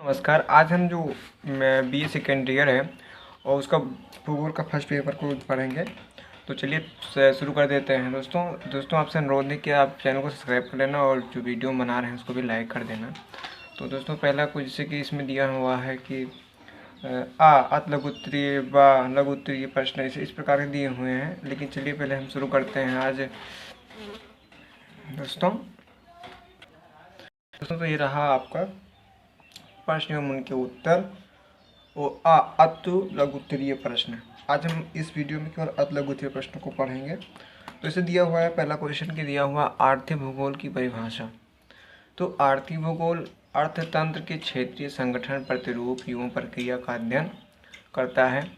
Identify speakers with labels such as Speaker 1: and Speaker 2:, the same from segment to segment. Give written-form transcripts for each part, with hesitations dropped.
Speaker 1: नमस्कार। आज हम जो BA सेकेंड ईयर है और उसका भूगोल का फर्स्ट पेपर को पढ़ेंगे। तो चलिए शुरू कर देते हैं। दोस्तों आपसे अनुरोध है कि आप चैनल को सब्सक्राइब कर लेना और जो वीडियो बना रहे हैं उसको भी लाइक कर देना। तो दोस्तों पहला कुछ जैसे कि इसमें दिया हुआ है कि अत लघु उत्तरीय व लघु उत्तरीय प्रश्न इस प्रकार के दिए हुए हैं। लेकिन चलिए पहले हम शुरू करते हैं आज। दोस्तों तो ये रहा आपका प्रश्न एवं उनके उत्तर और अतु लघु उत्तरीय प्रश्न। आज हम इस वीडियो में केवल अत लघु उत्तरीय प्रश्न को पढ़ेंगे। तो इसे दिया हुआ है पहला क्वेश्चन के दिया हुआ आर्थिक भूगोल की परिभाषा। तो आर्थिक भूगोल अर्थतंत्र के क्षेत्रीय संगठन प्रतिरूप एवं प्रक्रिया का अध्ययन करता है।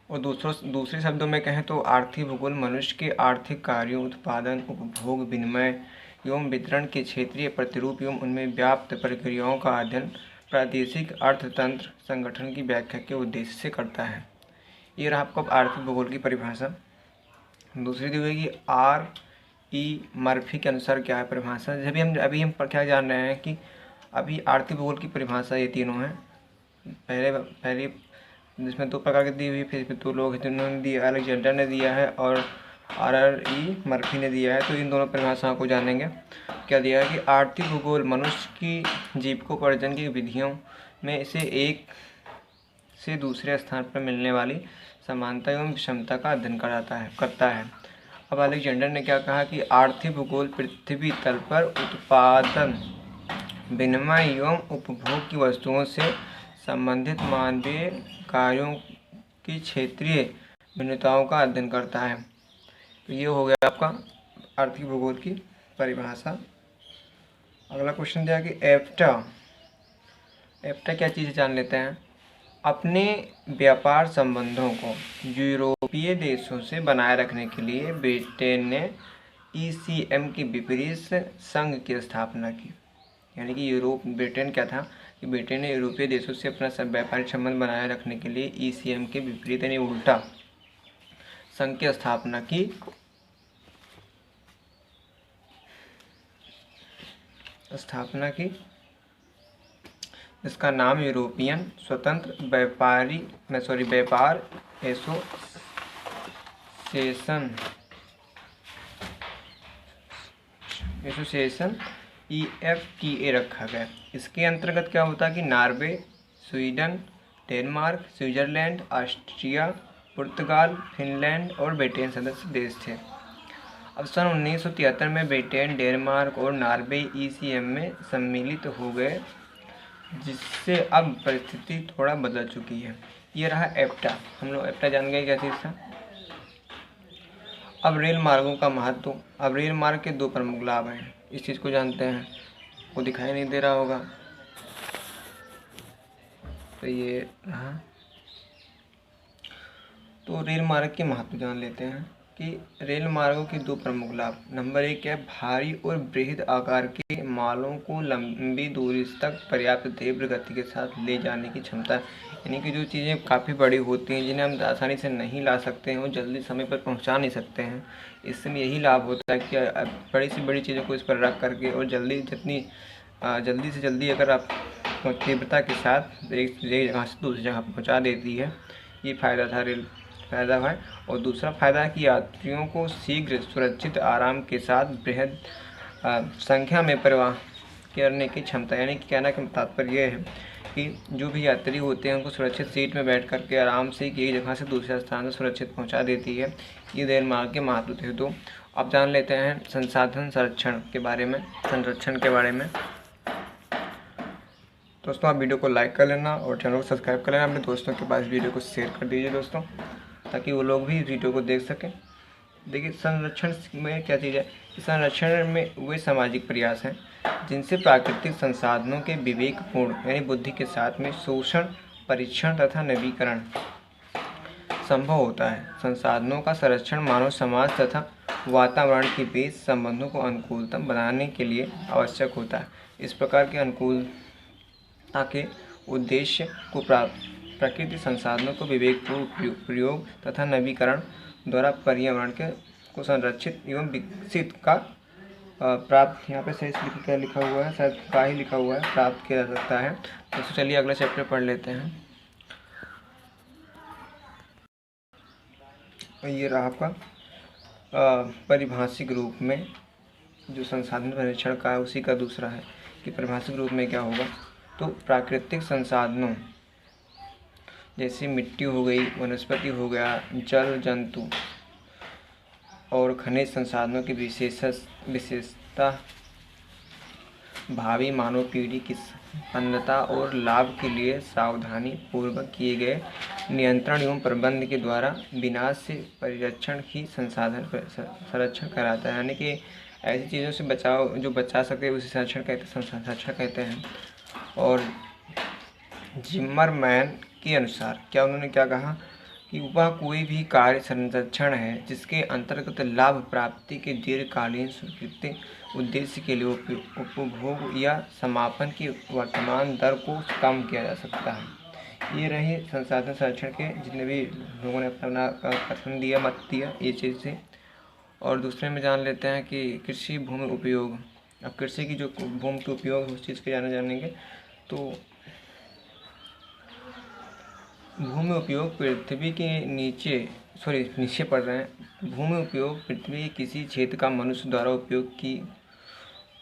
Speaker 1: और दूसरे शब्दों में कहें तो आर्थिक भूगोल मनुष्य के आर्थिक कार्यों, उत्पादन, उपभोग, विनिमय एवं वितरण के क्षेत्रीय प्रतिरूप एवं उनमें व्याप्त प्रक्रियाओं का अध्ययन प्रादेशिक अर्थतंत्र संगठन की व्याख्या के उद्देश्य से करता है। ये रहा आपका आर्थिक भूगोल की परिभाषा। दूसरी दी हुई R.E. मर्फी के अनुसार क्या है परिभाषा। अभी हम क्या जान रहे हैं कि अभी आर्थिक भूगोल की परिभाषा ये तीनों हैं। पहली जिसमें दो प्रकार की दी हुई, फिर दो लोग हैं जिन्होंने दिया, अलेक्जेंडर ने दिया है और R.E. मर्फी ने दिया है। तो इन दोनों परिभाषाओं को जानेंगे। क्या दिया है कि आर्थिक भूगोल मनुष्य की जीविकोपार्जन की विधियों में से एक से दूसरे स्थान पर मिलने वाली समानता एवं विषमता का अध्ययन करता है। अब अलेक्जेंडर ने क्या कहा कि आर्थिक भूगोल पृथ्वी तल पर उत्पादन, विनिमय एवं उपभोग की वस्तुओं से संबंधित मानवीय कार्यों की क्षेत्रीय भिन्नताओं का अध्ययन करता है। तो ये हो गया आपका आर्थिक भूगोल की परिभाषा। अगला क्वेश्चन दिया कि एफ्टा क्या चीज़ जान लेते हैं। अपने व्यापार संबंधों को यूरोपीय देशों से बनाए रखने के लिए ब्रिटेन ने ECM के विपरीत संघ की स्थापना की। यानी कि ब्रिटेन क्या था कि ब्रिटेन ने यूरोपीय देशों से अपना सब व्यापारिक संबंध बनाए रखने के लिए ECM के विपरीत यानी उल्टा संघ की स्थापना की। इसका नाम यूरोपियन स्वतंत्र व्यापार एसोसिएशन EFTA रखा गया। इसके अंतर्गत क्या होता है कि Norway, Sweden, Denmark, Switzerland, Austria, पुर्तगाल, फिनलैंड और ब्रिटेन सदस्य देश थे। अब सन 1973 में ब्रिटेन, डेनमार्क और नॉर्वे ECM में सम्मिलित हो गए, जिससे अब परिस्थिति थोड़ा बदल चुकी है। ये रहा एफ्टा। हम लोग एफ्टा जान गए क्या चीज़ था। अब रेल मार्गों का महत्व। अब रेल मार्ग के दो प्रमुख लाभ हैं, इस चीज़ को जानते हैं। वो दिखाई नहीं दे रहा होगा, तो ये रहा। तो रेल मार्ग के महत्व जान लेते हैं कि रेल मार्गों के दो प्रमुख लाभ। नंबर 1 है भारी और बृहद आकार के मालों को लंबी दूरी तक पर्याप्त तीव्र गति के साथ ले जाने की क्षमता। यानी कि जो चीज़ें काफ़ी बड़ी होती हैं, जिन्हें हम आसानी से नहीं ला सकते हैं और जल्दी समय पर पहुंचा नहीं सकते हैं, इसमें यही लाभ होता है कि बड़ी से बड़ी चीज़ों को इस पर रख करके और जल्दी से जल्दी अगर आप तीव्रता के साथ एक जगह से दूसरी जगह पहुँचा देती है। ये फ़ायदा है। और दूसरा फ़ायदा है कि यात्रियों को शीघ्र, सुरक्षित, आराम के साथ बृहद संख्या में परिवहन करने की क्षमता। यानी कि कहना का तात्पर्य यह है कि जो भी यात्री होते हैं उनको सुरक्षित सीट में बैठ करके आराम से एक जगह से दूसरे स्थान से सुरक्षित पहुंचा देती है। ये रेल मार्ग के महत्व थे। तो अब जान लेते हैं संसाधन संरक्षण के बारे में। दोस्तों आप वीडियो को लाइक कर लेना और चैनल को सब्सक्राइब कर लेना। अपने दोस्तों के पास वीडियो को शेयर कर दीजिए दोस्तों, ताकि वो लोग भी वीडियो को देख सकें। देखिए संरक्षण में क्या चीज़ है। संरक्षण में वे सामाजिक प्रयास हैं जिनसे प्राकृतिक संसाधनों के विवेकपूर्ण यानी बुद्धि के साथ में शोषण, परीक्षण तथा नवीकरण संभव होता है। संसाधनों का संरक्षण मानव समाज तथा वातावरण के बीच संबंधों को अनुकूलतम बनाने के लिए आवश्यक होता है। इस प्रकार के अनुकूलता के उद्देश्य को प्राकृतिक संसाधनों को विवेकपूर्ण प्रयोग तथा नवीकरण द्वारा पर्यावरण को संरक्षित एवं विकसित का प्राप्त, यहाँ पे सही से क्या लिखा हुआ है, शायद का ही लिखा हुआ है, प्राप्त किया जा सकता है। तो चलिए अगला चैप्टर पढ़ लेते हैं। ये रहा आपका परिभाषिक रूप में जो संसाधन परीक्षण का है उसी का दूसरा है कि परिभाषिक रूप में क्या होगा। तो प्राकृतिक संसाधनों जैसे मिट्टी हो गई, वनस्पति हो गया, जल जंतु और खनिज संसाधनों की विशेषता भावी मानव पीढ़ी की संपन्नता और लाभ के लिए सावधानी पूर्वक किए गए नियंत्रण एवं प्रबंध के द्वारा विनाश से परिरक्षण ही संसाधन संरक्षण कहलाता है। यानी कि ऐसी चीज़ों से बचाव जो बचा सके उसे संरक्षण कहते हैं। और जिम्मरमैन के अनुसार उन्होंने क्या कहा कि वह कोई भी कार्य संरक्षण है जिसके अंतर्गत लाभ प्राप्ति के दीर्घकालीन स्वीकृत उद्देश्य के लिए उपभोग या समापन की वर्तमान दर को कम किया जा सकता है। ये रहे संसाधन संरक्षण के जितने भी लोगों ने अपना कथन दिया, मत दिया ये चीज़ से। और दूसरे में जान लेते हैं कि कृषि भूमि उपयोग। अब कृषि की जो भूमि के उपयोग उस चीज़ के जानेंगे। तो भूमि उपयोग पृथ्वी के नीचे पड़ रहे हैं। भूमि उपयोग पृथ्वी के किसी क्षेत्र का मनुष्य द्वारा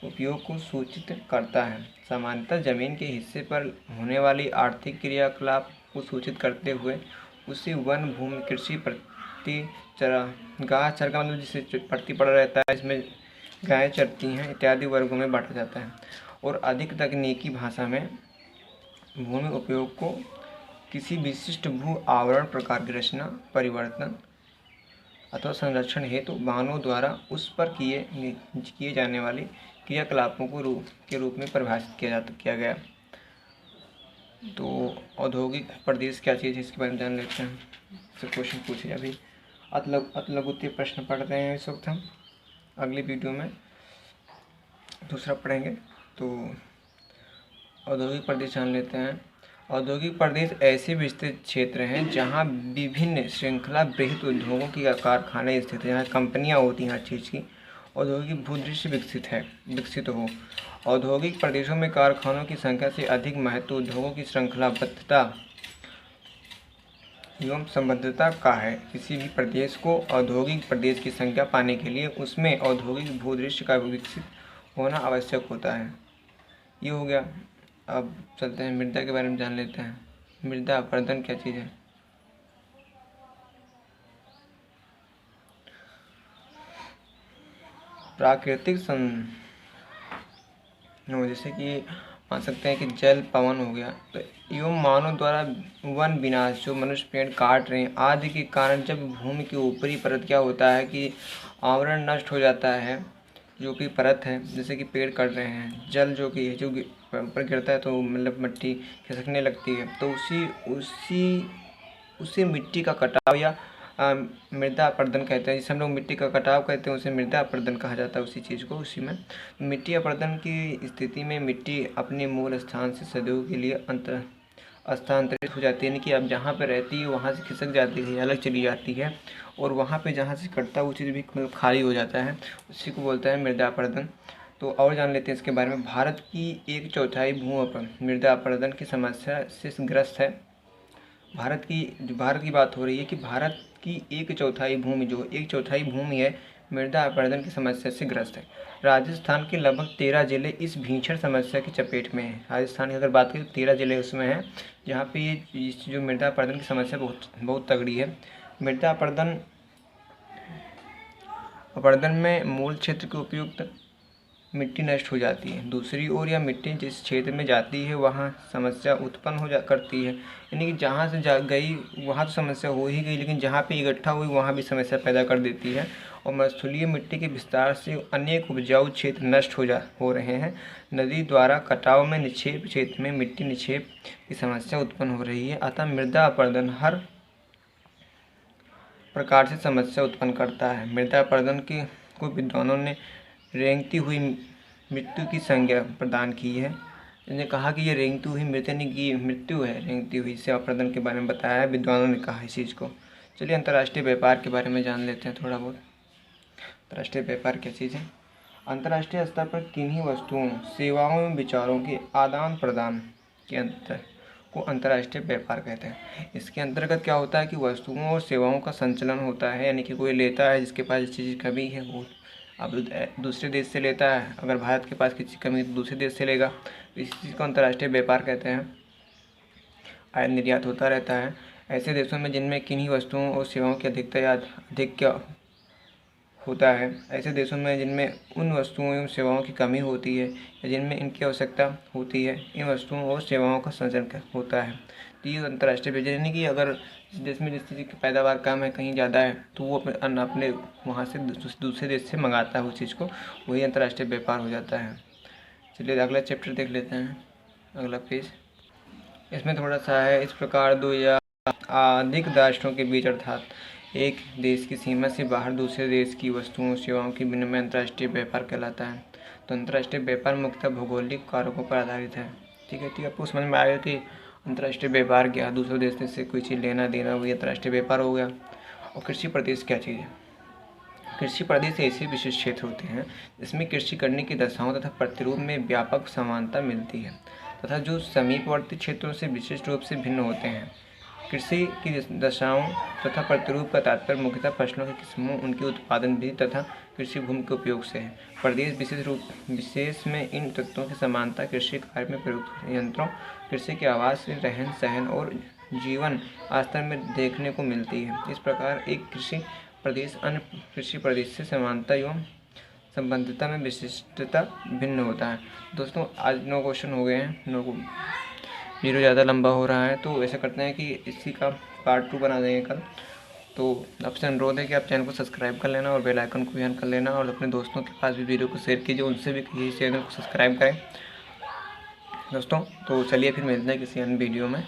Speaker 1: उपयोग को सूचित करता है। सामान्यतः जमीन के हिस्से पर होने वाली आर्थिक क्रियाकलाप को सूचित करते हुए उसी वन भूमि कृषि प्रति चरागाह का मतलब जिसे प्रति पड़ा रहता है, इसमें गायें चरती हैं इत्यादि वर्गों में बांटा जाता है। और अधिक तकनीकी भाषा में भूमि उपयोग को किसी विशिष्ट भू आवरण प्रकार की रचना, परिवर्तन अथवा संरक्षण हेतु मानव द्वारा उस पर किए जाने वाली क्रियाकलापों के रूप में परिभाषित किया गया। तो औद्योगिक प्रदेश क्या चीज़ है इसके बारे में जान लेते हैं। इससे क्वेश्चन पूछे अभी अतलघुत्तीय प्रश्न पढ़ रहे हैं इस वक्त हम। अगली वीडियो में दूसरा पढ़ेंगे। तो औद्योगिक प्रदेश जान लेते हैं। औद्योगिक प्रदेश ऐसे विस्तृत क्षेत्र हैं जहां विभिन्न श्रृंखला बृहत उद्योगों की कारखाने स्थित हैं, जहाँ कंपनियां होती हैं हर चीज़ की। औद्योगिक भूदृश्य विकसित हो। औद्योगिक प्रदेशों में कारखानों की संख्या से अधिक महत्व उद्योगों की श्रृंखलाबद्धता एवं संबद्धता का है। किसी भी प्रदेश को औद्योगिक प्रदेश की संख्या पाने के लिए उसमें औद्योगिक भूदृश्य का विकसित होना आवश्यक होता है। ये हो गया। अब चलते हैं मृदा के बारे में जान लेते हैं। मृदा अपरदन क्या चीज़ है। प्राकृतिक जैसे कि मान सकते हैं कि जल पवन हो गया, तो एवं मानव द्वारा वन विनाश जो मनुष्य पेड़ काट रहे हैं आदि के कारण जब भूमि की ऊपरी परत क्या होता है कि आवरण नष्ट हो जाता है, जो कि परत है, जैसे कि पेड़ कट रहे हैं, जल जो कि जो ऊपर गिरता है तो मतलब मिट्टी खिसकने लगती है। तो उसी मिट्टी का कटाव या मृदा अपरदन कहते हैं। जिसे हम लोग मिट्टी का कटाव कहते हैं उसे मृदा अपरदन कहा जाता है उसी चीज़ को। उसी में मिट्टी अपरदन की स्थिति में मिट्टी अपने मूल स्थान से सदियों के लिए स्थानांतरित हो जाती है। यानी कि अब जहाँ पर रहती है वहाँ से खिसक जाती है, अलग चली जाती है, और वहाँ पे जहाँ से कटता है वो चीज़ भी खाली हो जाता है। उसी को बोलता है मृदा अपरदन। तो और जान लेते हैं इसके बारे में। भारत की 1/4 भू मृदा अपरदन की समस्या से ग्रस्त है। भारत की बात हो रही है कि भारत की 1/4 भूमि जो 1/4 भूमि है मृदा अपरदन की समस्या से ग्रस्त है। राजस्थान के लगभग 13 जिले इस भीषण समस्या की चपेट में हैं। राजस्थान की अगर बात करें 13 जिले उसमें हैं जहाँ पे ये जो मृदा अपरदन की समस्या बहुत तगड़ी है। मृदा अपरदन में मूल क्षेत्र के उपयुक्त मिट्टी नष्ट हो जाती है। दूसरी ओर यह मिट्टी जिस क्षेत्र में जाती है वहाँ समस्या उत्पन्न करती है। यानी कि जहाँ से गई वहाँ तो समस्या हो ही गई, लेकिन जहाँ पे इकट्ठा हुई वहाँ भी समस्या पैदा कर देती है। और मरुस्थलीय मिट्टी के विस्तार से अनेक उपजाऊ क्षेत्र नष्ट हो रहे हैं। नदी द्वारा कटाव में निक्षेप क्षेत्र में मिट्टी निक्षेप की समस्या उत्पन्न हो रही है। अतः मृदा अपरदन हर प्रकार से समस्या उत्पन्न करता है। मृदा अपरदन को विद्वानों ने रेंगती हुई मृत्यु की संज्ञा प्रदान की है। इन्होंने कहा कि ये रेंगती हुई मृत्यु है, रेंगती हुई से अपरदन के बारे में बताया है, विद्वानों ने कहा इस चीज़ को। चलिए अंतर्राष्ट्रीय व्यापार के बारे में जान लेते हैं थोड़ा बहुत। अंतर्राष्ट्रीय व्यापार क्या चीज़ है। अंतर्राष्ट्रीय स्तर पर किन्हीं वस्तुओं, सेवाओं एवं विचारों के आदान प्रदान के अंतर को अंतर्राष्ट्रीय व्यापार कहते हैं। इसके अंतर्गत क्या होता है कि वस्तुओं और सेवाओं का संचलन होता है, यानी कि कोई लेता है जिसके पास जिस चीज़ की कमी है वो अब दूसरे देश से लेता है, अगर भारत के पास किसी कमी है तो दूसरे देश से लेगा। तो इस चीज़ को अंतर्राष्ट्रीय व्यापार कहते हैं। आयात निर्यात होता रहता है। ऐसे देशों में जिनमें किन्हीं वस्तुओं और सेवाओं की अधिकता या अधिक होता है, ऐसे देशों में जिनमें उन वस्तुओं एवं सेवाओं की कमी होती है या जिनमें इनकी आवश्यकता होती है, इन वस्तुओं और सेवाओं का संचरण होता है। तो ये अंतर्राष्ट्रीय व्यापार, यानी कि अगर जिस देश में जिस चीज़ की पैदावार कम है, कहीं ज़्यादा है, तो वो अपने वहाँ से दूसरे देश से मंगाता है उस चीज़ को, वही अंतर्राष्ट्रीय व्यापार हो जाता है। चलिए अगला चैप्टर देख लेते हैं, अगला पेज। इसमें थोड़ा सा है, इस प्रकार दो या अधिक राष्ट्रों के बीच अर्थात एक देश की सीमा से बाहर दूसरे देश की वस्तुओं सेवाओं की विनिमय अंतर्राष्ट्रीय व्यापार कहलाता है। तो अंतर्राष्ट्रीय व्यापार मुख्यतः भौगोलिक कारकों पर आधारित है। ठीक है, आपको समझ में आएगा कि अंतर्राष्ट्रीय व्यापार क्या, दूसरे देश से कोई चीज़ लेना देना, वही अंतर्राष्ट्रीय व्यापार हो गया। और कृषि प्रदेश क्या चीज़ है? कृषि प्रदेश ऐसे विशेष क्षेत्र होते हैं जिसमें कृषि करने की दशाओं तथा प्रतिरूप में व्यापक समानता मिलती है तथा जो समीपवर्ती क्षेत्रों से विशिष्ट रूप से भिन्न होते हैं। कृषि की दशाओं तथा प्रतिरूप का तात्पर्य मुख्यतः फसलों की किस्मों, उनकी उत्पादन विधि तथा कृषि भूमि के उपयोग से है। प्रदेश विशेष में इन तत्वों की समानता कृषि कार्य में प्रयुक्त यंत्रों, कृषि के आवास, रहन सहन और जीवन स्तर में देखने को मिलती है। इस प्रकार एक कृषि प्रदेश अन्य कृषि प्रदेश से समानता एवं संबंधितता में विशिष्टता भिन्न होता है। दोस्तों आज 9 क्वेश्चन हो गए हैं, 9 वीडियो ज़्यादा लंबा हो रहा है, तो ऐसा करते हैं कि इसी का पार्ट 2 बना देंगे कल। तो आपसे अनुरोध है कि आप चैनल को सब्सक्राइब कर लेना और बेल आइकन को भी ऑन कर लेना और अपने दोस्तों के पास भी वीडियो को शेयर कीजिए, उनसे भी कहिए चैनल को सब्सक्राइब करें दोस्तों। तो चलिए फिर मिलते हैं किसी अन्य वीडियो में।